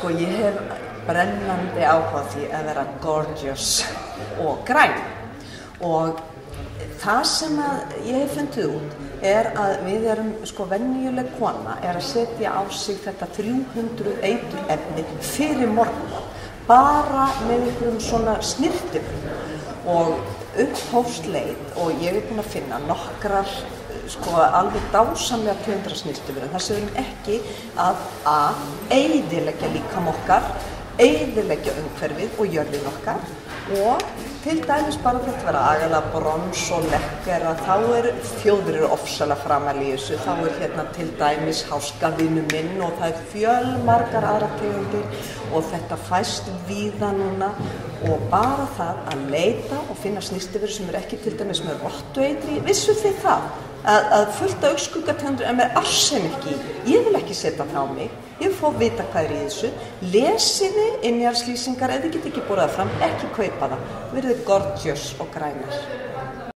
Sko, ég hef brennandi áhuga því að vera gorgeous og græn. Og það sem að ég hef fundið út að við erum, sko, venjuleg kona að setja á sig þetta 300 eiturefni fyrir morgun, bara með einhverjum svona snyrtiförum og upphófsleit, og ég búin að finna nokkrar sko alveg dásamlega tegundir af snyrtiförum þar sem við erum ekki að eyðileggja líkama okkar, eyðileggja umhverfið og jörðin okkar. Og til dæmis bara þetta vera agalega brons og lekkera, þá þjóðir ofsalega framal í þessu, þá hérna til dæmis háskavinnu minn og það fjölmargar aðra tegundir og þetta fæst víða núna, og bara það að leita og finna snyrtiförum sem ekki til dæmis með rottueitri. Vissu þið það? Að fullt af augskuggategundir með arsenik í. Ég vil ekki setja það á mig. Ég vil fá að vita hvað í þessu. Lesiði innihalslýsingar, ef þið get ekki borðað fram, ekki kaupa það. Verið gorgeous og grænar.